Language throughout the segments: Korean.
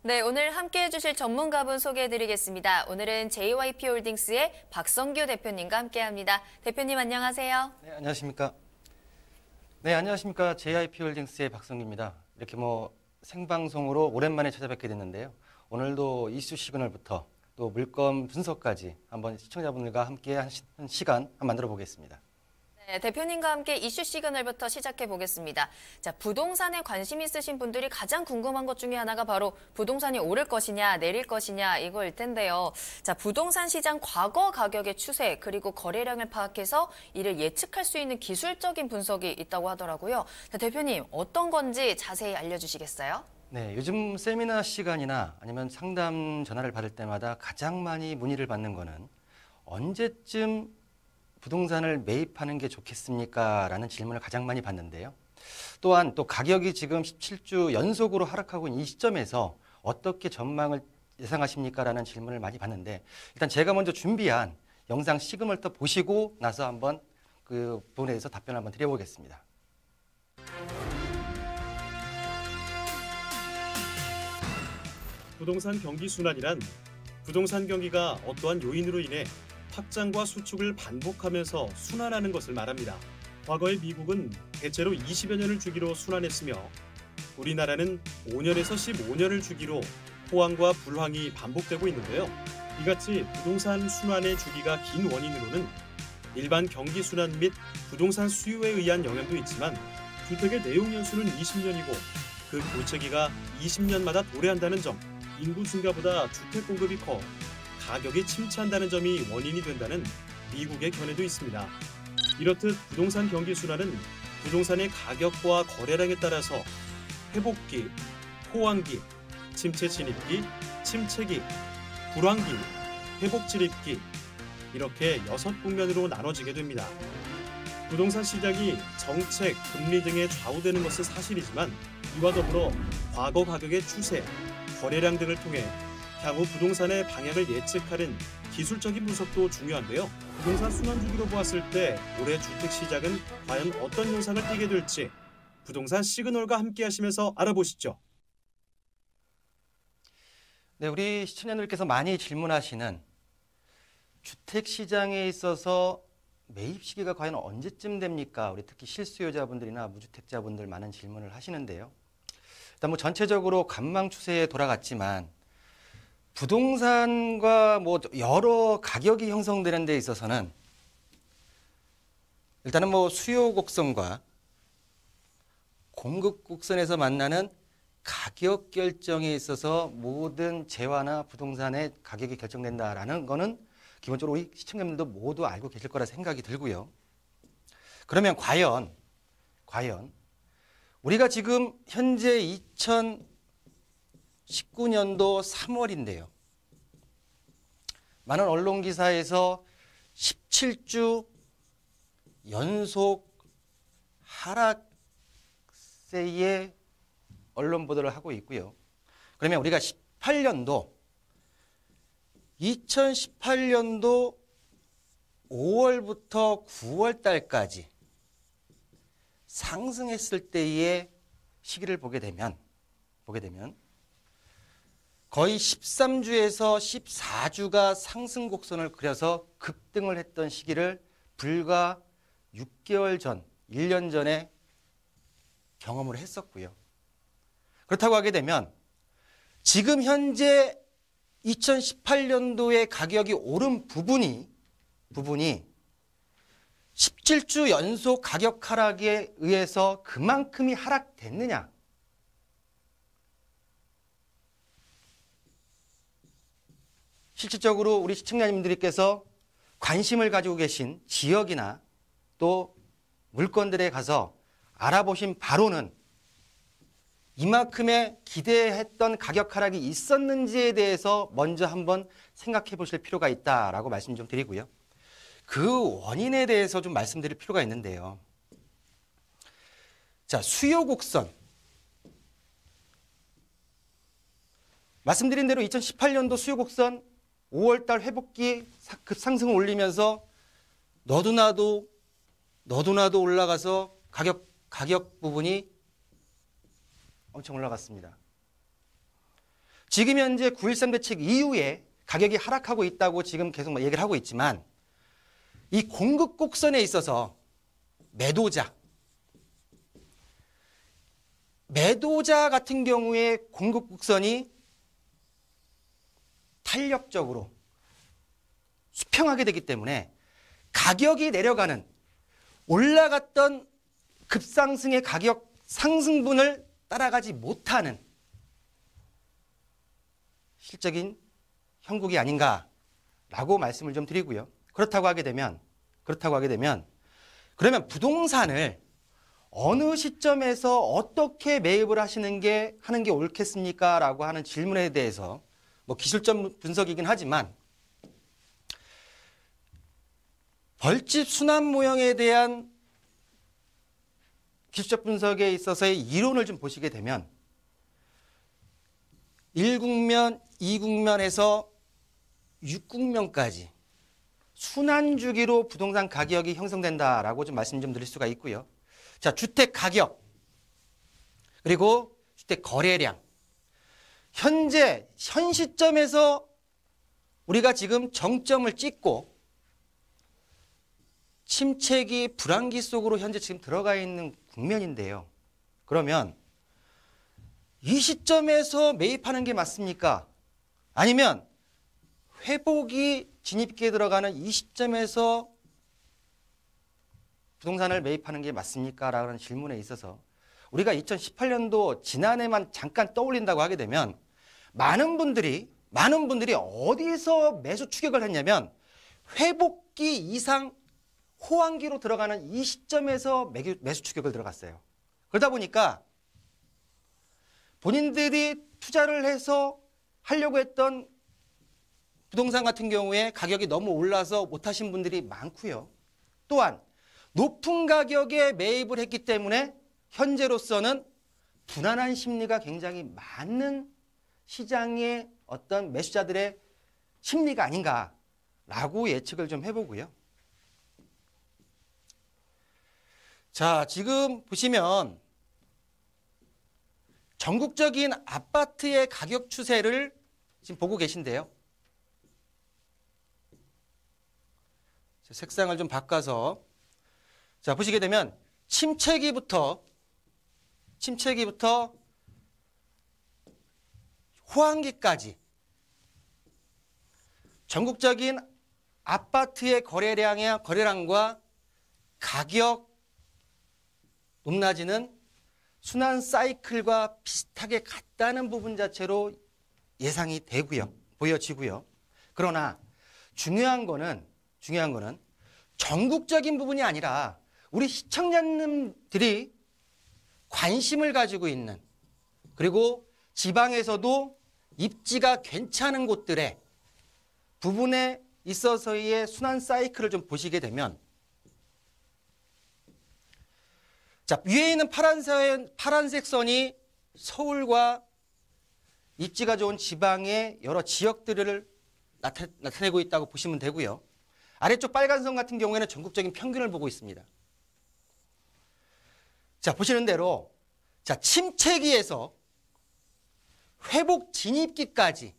네, 오늘 함께해 주실 전문가분 소개해 드리겠습니다. 오늘은 JYP홀딩스의 박성규 대표님과 함께합니다. 대표님 안녕하세요. 네, 안녕하십니까. 네, 안녕하십니까. JYP홀딩스의 박성규입니다. 이렇게 생방송으로 오랜만에 찾아뵙게 됐는데요. 오늘도 이슈 시그널부터 또 물건 분석까지 한번 시청자분들과 함께 한 시간 한번 만들어 보겠습니다. 네, 대표님과 함께 이슈 시그널부터 시작해 보겠습니다. 자, 부동산에 관심 있으신 분들이 가장 궁금한 것 중에 하나가 바로 부동산이 오를 것이냐 내릴 것이냐 이거일 텐데요. 자, 부동산 시장 과거 가격의 추세 그리고 거래량을 파악해서 이를 예측할 수 있는 기술적인 분석이 있다고 하더라고요. 자, 대표님 어떤 건지 자세히 알려주시겠어요? 네, 요즘 세미나 시간이나 아니면 상담 전화를 받을 때마다 가장 많이 문의를 받는 거는 언제쯤 부동산을 매입하는 게 좋겠습니까? 라는 질문을 가장 많이 받는데요. 또한 또 가격이 지금 17주 연속으로 하락하고 있는 이 시점에서 어떻게 전망을 예상하십니까? 라는 질문을 많이 받는데 일단 제가 먼저 준비한 영상 시그널부터 보시고 나서 한번 그 부분에 대해서 답변을 한번 드려보겠습니다. 부동산 경기 순환이란 부동산 경기가 어떠한 요인으로 인해 확장과 수축을 반복하면서 순환하는 것을 말합니다. 과거의 미국은 대체로 20여 년을 주기로 순환했으며 우리나라는 5년에서 15년을 주기로 호황과 불황이 반복되고 있는데요. 이같이 부동산 순환의 주기가 긴 원인으로는 일반 경기 순환 및 부동산 수요에 의한 영향도 있지만 주택의 내용 연수는 20년이고 그 교체기가 20년마다 도래한다는 점, 인구 증가보다 주택 공급이 커 가격이 침체한다는 점이 원인이 된다는 미국의 견해도 있습니다. 이렇듯 부동산 경기 순환은 부동산의 가격과 거래량에 따라서 회복기, 호황기, 침체 진입기, 침체기, 불황기, 회복 진입기 이렇게 6국면으로 나눠지게 됩니다. 부동산 시장이 정책, 금리 등에 좌우되는 것은 사실이지만 이와 더불어 과거 가격의 추세, 거래량 등을 통해 향후 부동산의 방향을 예측하는 기술적인 분석도 중요한데요. 부동산 순환 주기로 보았을 때 올해 주택 시장은 과연 어떤 현상을 띠게 될지 부동산 시그널과 함께 하시면서 알아보시죠. 네, 우리 시청자님들께서 많이 질문하시는 주택 시장에 있어서 매입 시기가 과연 언제쯤 됩니까? 우리 특히 실수요자분들이나 무주택자분들 많은 질문을 하시는데요. 일단 전체적으로 관망 추세에 돌아갔지만 부동산과 여러 가격이 형성되는 데 있어서는 일단은 수요 곡선과 공급 곡선에서 만나는 가격 결정에 있어서 모든 재화나 부동산의 가격이 결정된다라는 거는 기본적으로 우리 시청자분들도 모두 알고 계실 거라 생각이 들고요. 그러면 과연 우리가 지금 현재 2019년도 3월인데요. 많은 언론 기사에서 17주 연속 하락세의 언론 보도를 하고 있고요. 그러면 우리가 2018년도 5월부터 9월 달까지 상승했을 때의 시기를 보게 되면 거의 13주에서 14주가 상승 곡선을 그려서 급등을 했던 시기를 불과 6개월 전, 1년 전에 경험을 했었고요. 그렇다고 하게 되면 지금 현재 2018년도에 가격이 오른 부분이 17주 연속 가격 하락에 의해서 그만큼이 하락됐느냐? 실질적으로 우리 시청자님들께서 관심을 가지고 계신 지역이나 또 물건들에 가서 알아보신 바로는 이만큼의 기대했던 가격 하락이 있었는지에 대해서 먼저 한번 생각해 보실 필요가 있다라고 말씀 좀 드리고요. 그 원인에 대해서 좀 말씀드릴 필요가 있는데요. 자, 수요 곡선. 말씀드린 대로 2018년도 수요 곡선 5월달 회복기 급상승을 올리면서 너도나도 올라가서 가격 부분이 엄청 올라갔습니다. 지금 현재 9.13 대책 이후에 가격이 하락하고 있다고 지금 계속 얘기를 하고 있지만 이 공급 곡선에 있어서 매도자 같은 경우에 공급 곡선이 탄력적으로 수평하게 되기 때문에 가격이 내려가는 올라갔던 급상승의 가격 상승분을 따라가지 못하는 실적인 형국이 아닌가라고 말씀을 좀 드리고요. 그렇다고 하게 되면 그러면 부동산을 어느 시점에서 어떻게 매입을 하는 게 옳겠습니까? 라고 하는 질문에 대해서 뭐 기술적 분석이긴 하지만 벌집 순환 모형에 대한 기술적 분석에 있어서의 이론을 좀 보시게 되면 1국면, 2국면에서 6국면까지 순환 주기로 부동산 가격이 형성된다라고 좀 말씀 좀 드릴 수가 있고요. 자, 주택 가격 그리고 주택 거래량 현 시점에서 우리가 지금 정점을 찍고 침체기, 불황기 속으로 현재 지금 들어가 있는 국면인데요. 그러면 이 시점에서 매입하는 게 맞습니까? 아니면 회복이 진입기에 들어가는 이 시점에서 부동산을 매입하는 게 맞습니까? 라는 질문에 있어서 우리가 2018년도 지난해만 잠깐 떠올린다고 하게 되면 많은 분들이 어디서 매수 추격을 했냐면 회복기 이상 호황기로 들어가는 이 시점에서 매수 추격을 들어갔어요. 그러다 보니까 본인들이 투자를 해서 하려고 했던 부동산 같은 경우에 가격이 너무 올라서 못하신 분들이 많고요. 또한 높은 가격에 매입을 했기 때문에 현재로서는 불안한 심리가 굉장히 많은 시장의 어떤 매수자들의 심리가 아닌가라고 예측을 좀 해보고요. 자, 지금 보시면 전국적인 아파트의 가격 추세를 지금 보고 계신데요. 색상을 좀 바꿔서 자, 보시게 되면 침체기부터 호황기까지 전국적인 아파트의 거래량과 가격 높낮이는 순환 사이클과 비슷하게 같다는 부분 자체로 예상이 되고요. 보여지고요. 그러나 중요한 거는 전국적인 부분이 아니라 우리 시청자님들이 관심을 가지고 있는 그리고 지방에서도 입지가 괜찮은 곳들의 부분에 있어서의 순환 사이클을 좀 보시게 되면 자, 위에 있는 파란색 선이 서울과 입지가 좋은 지방의 여러 지역들을 나타내고 있다고 보시면 되고요. 아래쪽 빨간 선 같은 경우에는 전국적인 평균을 보고 있습니다. 자, 보시는 대로 자, 침체기에서 회복 진입기까지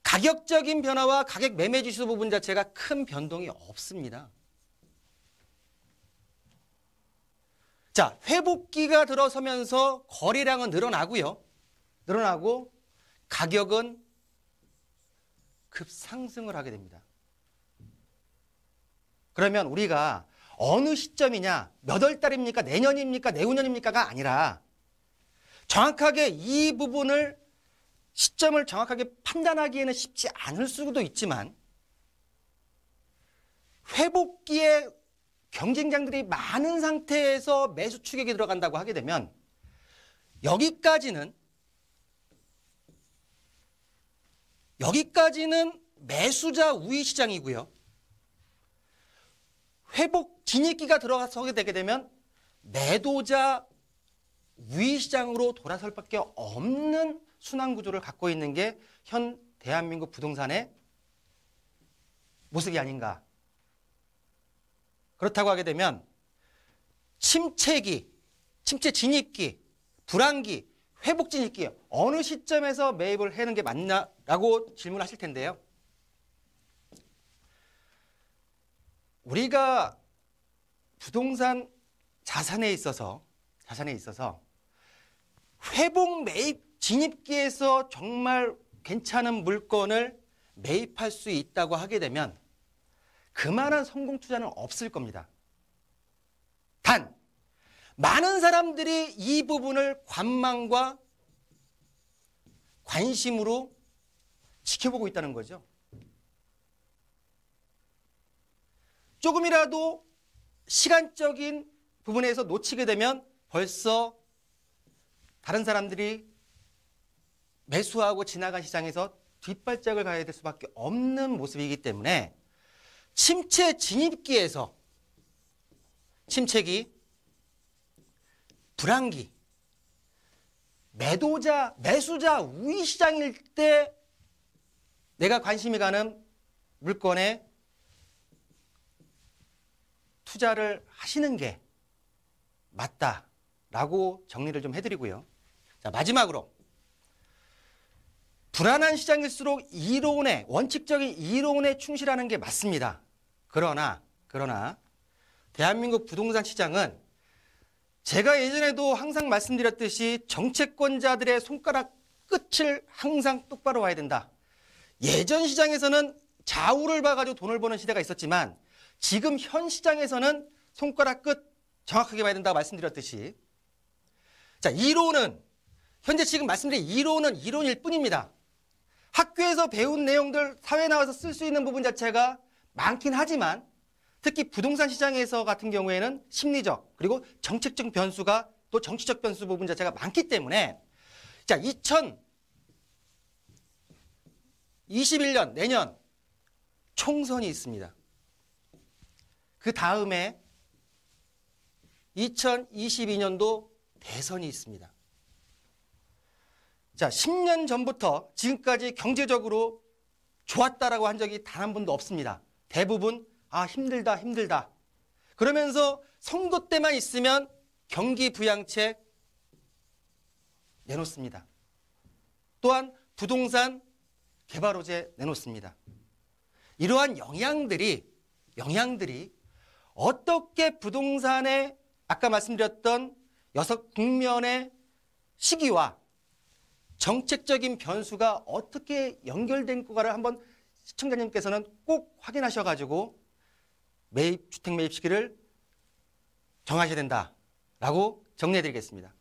가격적인 변화와 가격 매매 지수 부분 자체가 큰 변동이 없습니다. 자, 회복기가 들어서면서 거래량은 늘어나고 가격은 급상승을 하게 됩니다. 그러면 우리가 어느 시점이냐, 몇 월 달입니까, 내년입니까, 내후년입니까가 아니라 정확하게 이 부분을 시점을 정확하게 판단하기에는 쉽지 않을 수도 있지만 회복기에 경쟁장들이 많은 상태에서 매수 추격이 들어간다고 하게 되면 여기까지는 매수자 우위 시장이고요. 회복 진입기가 들어서게 되게 되면 매도자 우위 시장으로 돌아설 밖에 없는 순환 구조를 갖고 있는 게 현 대한민국 부동산의 모습이 아닌가. 그렇다고 하게 되면 침체 진입기, 불황기, 회복 진입기 어느 시점에서 매입을 하는 게 맞나라고 질문하실 텐데요. 우리가 부동산 자산에 있어서 회복 매입 진입기에서 정말 괜찮은 물건을 매입할 수 있다고 하게 되면 그만한 성공 투자는 없을 겁니다. 단 많은 사람들이 이 부분을 관망과 관심으로 지켜보고 있다는 거죠. 조금이라도 시간적인 부분에서 놓치게 되면 벌써 다른 사람들이 매수하고 지나간 시장에서 뒷발짝을 가야 될 수밖에 없는 모습이기 때문에 침체 진입기에서 침체기, 불황기, 매수자 우위 시장일 때 내가 관심이 가는 물건에 투자를 하시는 게 맞다라고 정리를 좀 해드리고요. 자, 마지막으로 불안한 시장일수록 이론에 원칙적인 이론에 충실하는 게 맞습니다. 그러나 대한민국 부동산 시장은 제가 예전에도 항상 말씀드렸듯이 정채권자들의 손가락 끝을 항상 똑바로 봐야 된다. 예전 시장에서는 좌우를 봐가지고 돈을 버는 시대가 있었지만 지금 현 시장에서는 손가락 끝 정확하게 봐야 된다고 말씀드렸듯이 자, 이론은 현재 지금 말씀드린 이론은 이론일 뿐입니다. 학교에서 배운 내용들 사회에 나와서 쓸 수 있는 부분 자체가 많긴 하지만 특히 부동산 시장에서 같은 경우에는 심리적 그리고 정책적 변수가 또 정치적 변수 부분 자체가 많기 때문에 자, 2021년 내년 총선이 있습니다. 그 다음에 2022년도 대선이 있습니다. 자, 10년 전부터 지금까지 경제적으로 좋았다라고 한 적이 단 한 번도 없습니다. 대부분 힘들다. 그러면서 선거 때만 있으면 경기 부양책 내놓습니다. 또한 부동산 개발호재 내놓습니다. 이러한 영향들이 어떻게 부동산의 아까 말씀드렸던 국면의 시기와 정책적인 변수가 어떻게 연결된 거를 한번 시청자님께서는 꼭 확인하셔가지고 주택 매입 시기를 정하셔야 된다라고 정리해드리겠습니다.